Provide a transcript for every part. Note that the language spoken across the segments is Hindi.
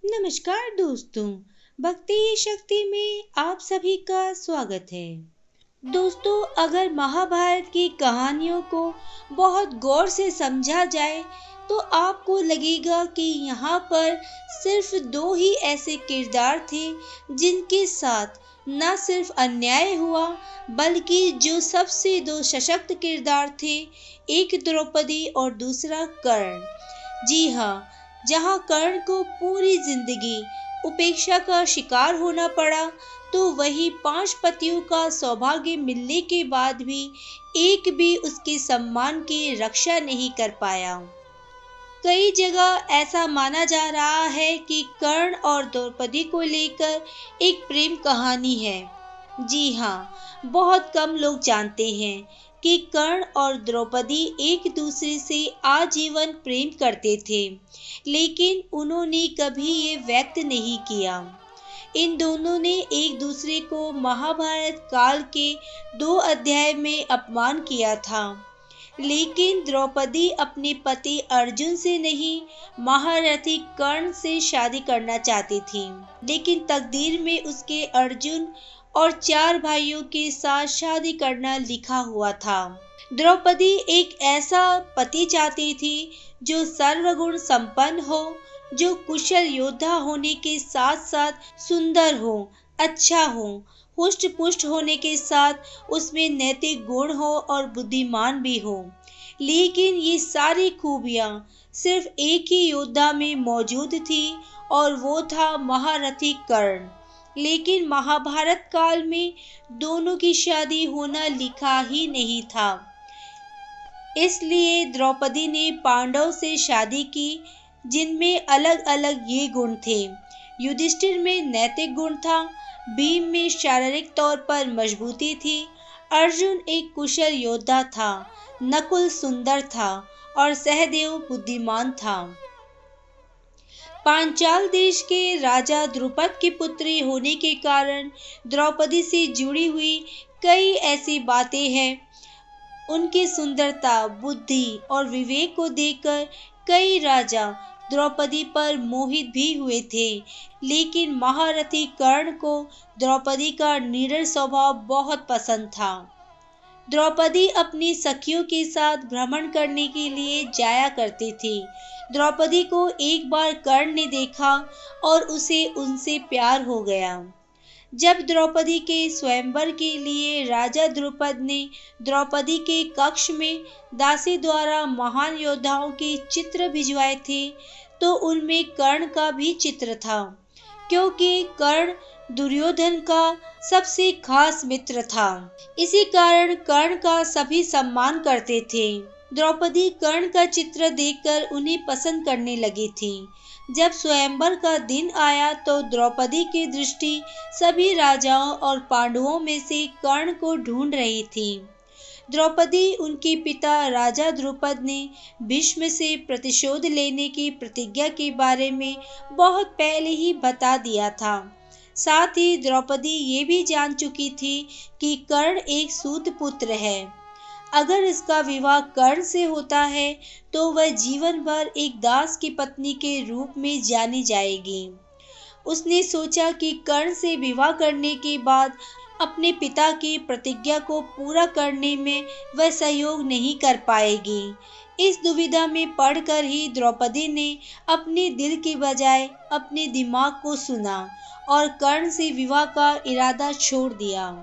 नमस्कार दोस्तों, भक्ति शक्ति में आप सभी का स्वागत है। दोस्तों, अगर महाभारत की कहानियों को बहुत गौर से समझा जाए तो आपको लगेगा कि यहाँ पर सिर्फ दो ही ऐसे किरदार थे जिनके साथ न सिर्फ अन्याय हुआ बल्कि जो सबसे दो सशक्त किरदार थे, एक द्रौपदी और दूसरा कर्ण। जी हाँ, जहाँ कर्ण को पूरी जिंदगी उपेक्षा का शिकार होना पड़ा, तो वही 5 पतियों का सौभाग्य मिलने के बाद भी एक भी उसके सम्मान की रक्षा नहीं कर पाया। कई जगह ऐसा माना जा रहा है कि कर्ण और द्रौपदी को लेकर एक प्रेम कहानी है। जी हाँ, बहुत कम लोग जानते हैं कि कर्ण और द्रौपदी एक दूसरे से आजीवन प्रेम करते थे, लेकिन उन्होंने कभी ये व्यक्त नहीं किया। इन दोनों ने एक दूसरे को महाभारत काल के 2 अध्याय में अपमान किया था, लेकिन द्रौपदी अपने पति अर्जुन से नहीं, महारथी कर्ण से शादी करना चाहती थी। लेकिन तकदीर में उसके अर्जुन और 4 भाइयों के साथ शादी करना लिखा हुआ था। द्रौपदी एक ऐसा पति चाहती थी जो सर्वगुण संपन्न हो, जो कुशल योद्धा होने के साथ साथ सुंदर हो, अच्छा हो, हुष्ट पुष्ट होने के साथ उसमें नैतिक गुण हो और बुद्धिमान भी हो। लेकिन ये सारी खूबियाँ सिर्फ एक ही योद्धा में मौजूद थी और वो था महारथी कर्ण। लेकिन महाभारत काल में दोनों की शादी होना लिखा ही नहीं था। इसलिए द्रौपदी ने पांडव से शादी की, जिनमें अलग अलग ये गुण थे। युधिष्ठिर में नैतिक गुण था, भीम में शारीरिक तौर पर मजबूती थी, अर्जुन एक कुशल योद्धा था, नकुल सुंदर था और सहदेव बुद्धिमान था। पांचाल देश के राजा द्रुपद की पुत्री होने के कारण द्रौपदी से जुड़ी हुई कई ऐसी बातें हैं। उनकी सुंदरता, बुद्धि और विवेक को देखकर कई राजा द्रौपदी पर मोहित भी हुए थे। लेकिन महारथी कर्ण को द्रौपदी का निडर स्वभाव बहुत पसंद था। द्रौपदी अपनी सखियों के साथ भ्रमण करने के लिए जाया करती थी। द्रौपदी को एक बार कर्ण ने देखा और उसे उनसे प्यार हो गया। जब द्रौपदी के स्वयंवर के लिए राजा द्रुपद ने द्रौपदी के कक्ष में दासी द्वारा महान योद्धाओं के चित्र भिजवाए थे, तो उनमें कर्ण का भी चित्र था, क्योंकि कर्ण दुर्योधन का सबसे खास मित्र था। इसी कारण कर्ण का सभी सम्मान करते थे। द्रौपदी कर्ण का चित्र देखकर उन्हें पसंद करने लगी थी। जब स्वयंवर का दिन आया तो द्रौपदी की दृष्टि सभी राजाओं और पांडवों में से कर्ण को ढूंढ रही थी। द्रौपदी उनके पिता राजा द्रुपद ने भीष्म से प्रतिशोध लेने की प्रतिज्ञा के बारे में बहुत पहले ही बता दिया था। साथ ही द्रौपदी ये भी जान चुकी थी कि कर्ण एक सूत पुत्र है। अगर इसका विवाह कर्ण से होता है तो वह जीवन भर एक दास की पत्नी के रूप में जानी जाएगी। उसने सोचा कि कर्ण से विवाह करने के बाद अपने पिता की प्रतिज्ञा को पूरा करने में वह सहयोग नहीं कर पाएगी। इस दुविधा में पड़कर ही द्रौपदी ने अपने दिल की बजाय अपने दिमाग को सुना और कर्ण से विवाह का इरादा छोड़ दिया।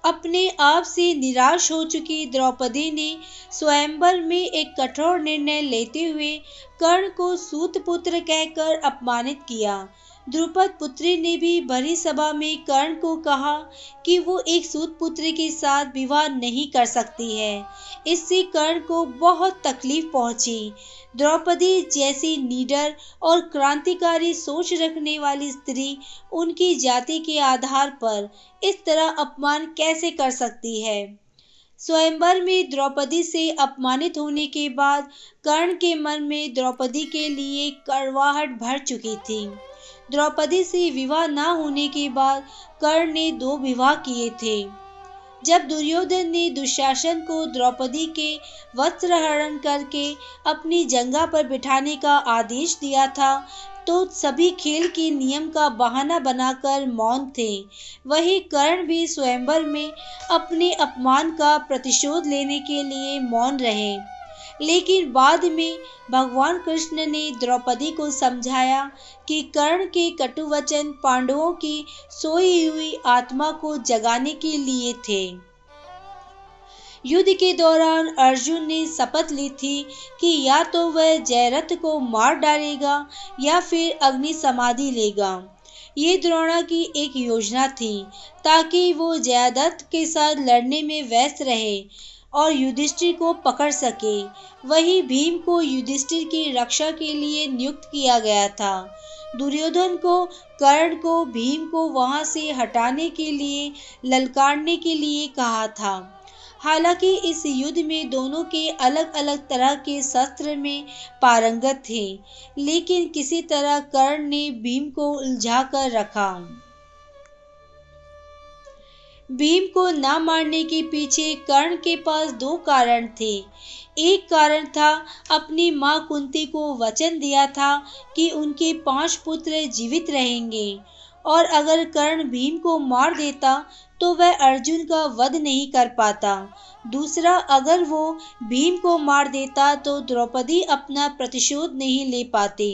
अपने आप से निराश हो चुकी द्रौपदी ने स्वयंवर में एक कठोर निर्णय लेते हुए कर्ण को सूत पुत्र कहकर अपमानित किया। द्रुपद पुत्री ने भी भरी सभा में कर्ण को कहा कि वो एक सूत पुत्री के साथ विवाह नहीं कर सकती है। इससे कर्ण को बहुत तकलीफ पहुंची। द्रौपदी जैसी निडर और क्रांतिकारी सोच रखने वाली स्त्री उनकी जाति के आधार पर इस तरह अपमान कैसे कर सकती है। स्वयंवर में द्रौपदी से अपमानित होने के बाद कर्ण के मन में द्रौपदी के लिए कड़वाहट भर चुकी थी। द्रौपदी से विवाह न होने के बाद कर्ण ने 2 विवाह किए थे। जब दुर्योधन ने दुशासन को द्रौपदी के वस्त्र हरण करके अपनी जंघा पर बिठाने का आदेश दिया था, तो सभी खेल के नियम का बहाना बनाकर मौन थे। वहीं कर्ण भी स्वयंवर में अपने अपमान का प्रतिशोध लेने के लिए मौन रहे। लेकिन बाद में भगवान कृष्ण ने द्रौपदी को समझाया कि कर्ण के कटु वचन पांडवों की सोई हुई आत्मा को जगाने के लिए थे। युद्ध के दौरान अर्जुन ने शपथ ली थी कि या तो वह जयरथ को मार डालेगा या फिर अग्नि समाधि लेगा। ये द्रोणा की एक योजना थी ताकि वो जयद्रथ के साथ लड़ने में व्यस्त रहे और युधिष्ठिर को पकड़ सके। वहीं भीम को युधिष्ठिर की रक्षा के लिए नियुक्त किया गया था। दुर्योधन को कर्ण को भीम को वहां से हटाने के लिए ललकारने के लिए कहा था। हालांकि इस युद्ध में दोनों के अलग अलग तरह के शस्त्र में पारंगत थे, लेकिन किसी तरह कर्ण ने भीम को उलझा कर रखा। भीम को न मारने के पीछे कर्ण के पास दो कारण थे। एक कारण था अपनी मां कुंती को वचन दिया था कि उनके 5 पुत्र जीवित रहेंगे और अगर कर्ण भीम को मार देता तो वह अर्जुन का वध नहीं कर पाता। दूसरा, अगर वो भीम को मार देता तो द्रौपदी अपना प्रतिशोध नहीं ले पाते,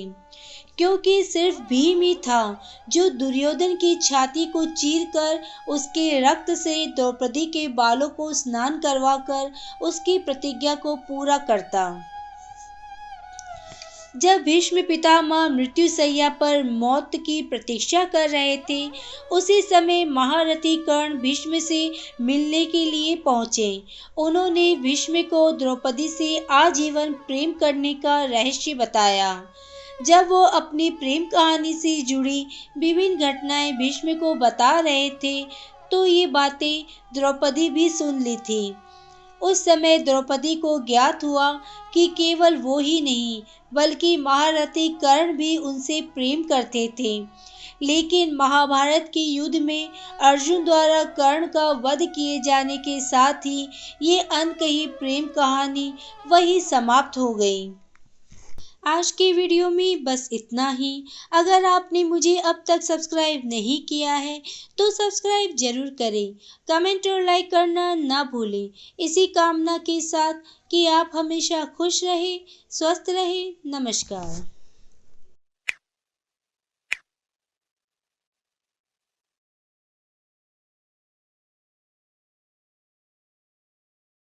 क्योंकि सिर्फ भीम ही था जो दुर्योधन की छाती को चीरकर उसके रक्त से द्रौपदी के बालों को स्नान करवाकर उसकी प्रतिज्ञा को पूरा करता। जब भीष्म पितामह मृत्युशैया पर मौत की प्रतीक्षा कर रहे थे, उसी समय महारथी कर्ण भीष्म से मिलने के लिए पहुंचे। उन्होंने भीष्म को द्रौपदी से आजीवन प्रेम करने का रहस्य बताया। जब वो अपनी प्रेम कहानी से जुड़ी विभिन्न घटनाएं भीष्म को बता रहे थे, तो ये बातें द्रौपदी भी सुन ली थी। उस समय द्रौपदी को ज्ञात हुआ कि केवल वो ही नहीं बल्कि महारथी कर्ण भी उनसे प्रेम करते थे। लेकिन महाभारत के युद्ध में अर्जुन द्वारा कर्ण का वध किए जाने के साथ ही ये अनकही प्रेम कहानी वही समाप्त हो गई। आज के वीडियो में बस इतना ही। अगर आपने मुझे अब तक सब्सक्राइब नहीं किया है तो सब्सक्राइब जरूर करें। कमेंट और लाइक करना ना भूलें। इसी कामना के साथ कि आप हमेशा खुश रहें, स्वस्थ रहें। नमस्कार।